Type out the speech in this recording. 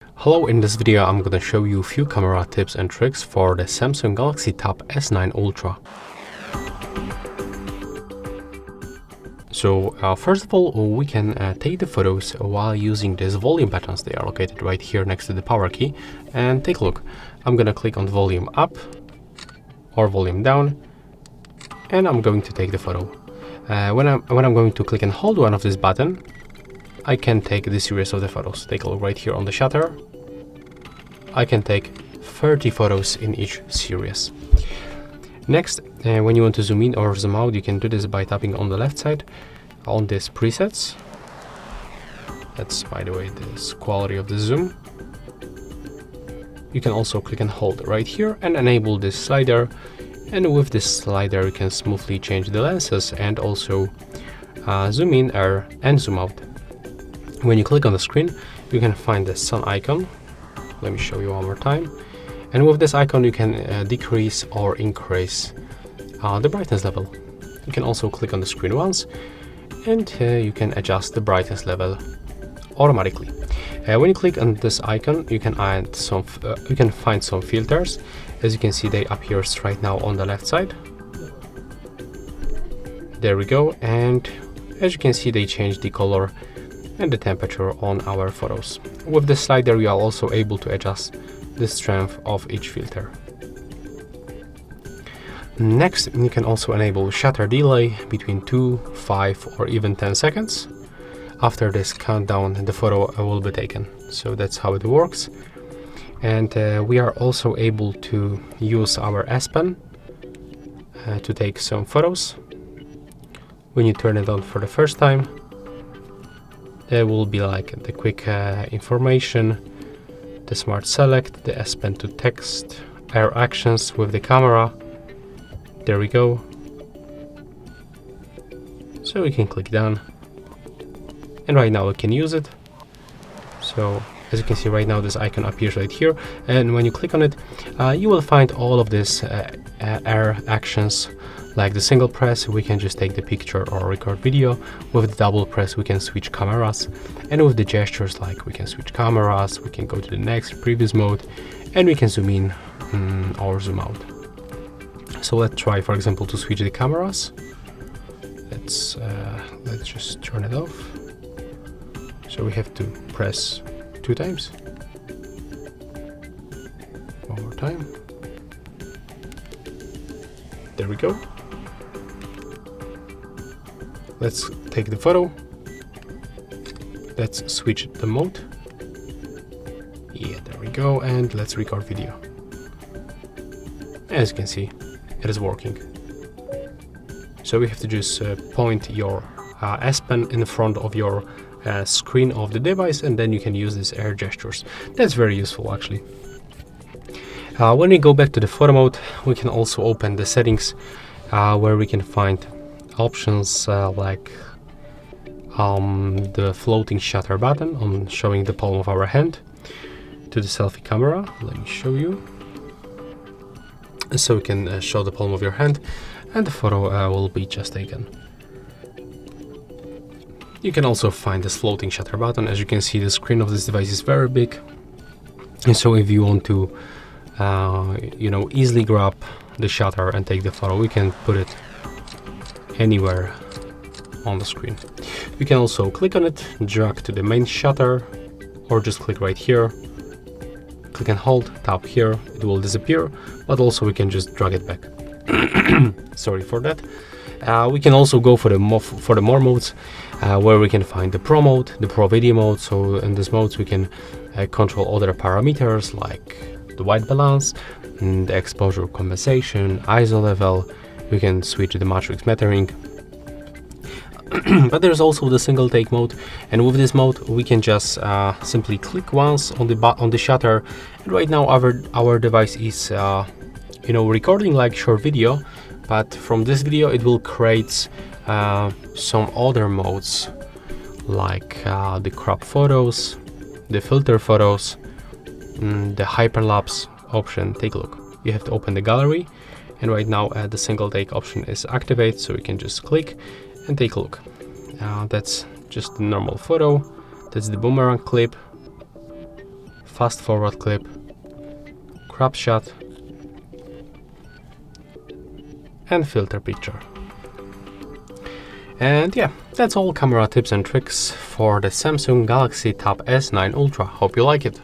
Hello, in this video I'm gonna show you a few camera tips and tricks for the Samsung Galaxy Tab S9 Ultra. So first of all, we can take the photos while using these volume buttons. They are located right here next to the power key. And take a look. I'm gonna click on volume up or volume down, and I'm going to take the photo. When I'm going to click and hold one of this button, I can take the series of the photos. Take a look right here on the shutter. I can take 30 photos in each series. Next, when you want to zoom in or zoom out, you can do this by tapping on the left side on this presets. That's, by the way, this quality of the zoom. You can also click and hold right here and enable this slider. And with this slider, you can smoothly change the lenses and also zoom in and zoom out. When you click on the screen, you can find the sun icon. Let me show you one more time. And with this icon, you can decrease or increase the brightness level. You can also click on the screen once, and you can adjust the brightness level automatically. When you click on this icon, you can add some. You can find some filters. As you can see, they appear right now on the left side. There we go. And as you can see, they change the color and the temperature on our photos. With the slider, we are also able to adjust the strength of each filter. Next, you can also enable shutter delay between 2, 5 or even 10 seconds. After this countdown, the photo will be taken. So that's how it works. And we are also able to use our S Pen to take some photos. When you turn it on for the first time, there will be like the quick information, the smart select, the S Pen to text, air actions with the camera. There we go. So we can click done. And right now we can use it. So as you can see right now, this icon appears right here. And when you click on it, you will find all of these air actions. Like the single press, we can just take the picture or record video. With the double press, we can switch cameras. And with the gestures, like we can switch cameras, we can go to the next previous mode, and we can zoom in or zoom out. So let's try, for example, to switch the cameras. Let's just turn it off. So we have to press 2 times. One more time. There we go. Let's take the photo. Let's switch the mode. Yeah, there we go. And let's record video. As you can see, it is working. So we have to just point your S Pen in front of your screen of the device, and then you can use these air gestures. That's very useful, actually. When we go back to the photo mode, we can also open the settings where we can find options like the floating shutter button on showing the palm of our hand to the selfie camera. Let me show you. So we can show the palm of your hand and the photo will be just taken. You can also find this floating shutter button. As you can see, the screen of this device is very big. And so if you want to easily grab the shutter and take the photo, we can put it anywhere on the screen. You can also click on it, drag to the main shutter, or just click right here, click and hold, tap here, it will disappear, but also we can just drag it back. Sorry for that. We can also go for the more modes, where we can find the Pro mode, the Pro video mode. So in this mode we can control other parameters like the white balance, the exposure compensation, ISO level. We can switch to the matrix metering. But there's also the single take mode, and with this mode we can just simply click once on the shutter, and right now our device is recording like short video, but from this video it will create some other modes like the crop photos, the filter photos, the hyperlapse option. Take a look. You have to open the gallery, and right now the single take option is activated, so we can just click and take a look. That's just a normal photo. That's the boomerang clip. fast forward clip, crop shot, and filter picture. And yeah, that's all camera tips and tricks for the Samsung Galaxy Tab S9 Ultra. Hope you like it.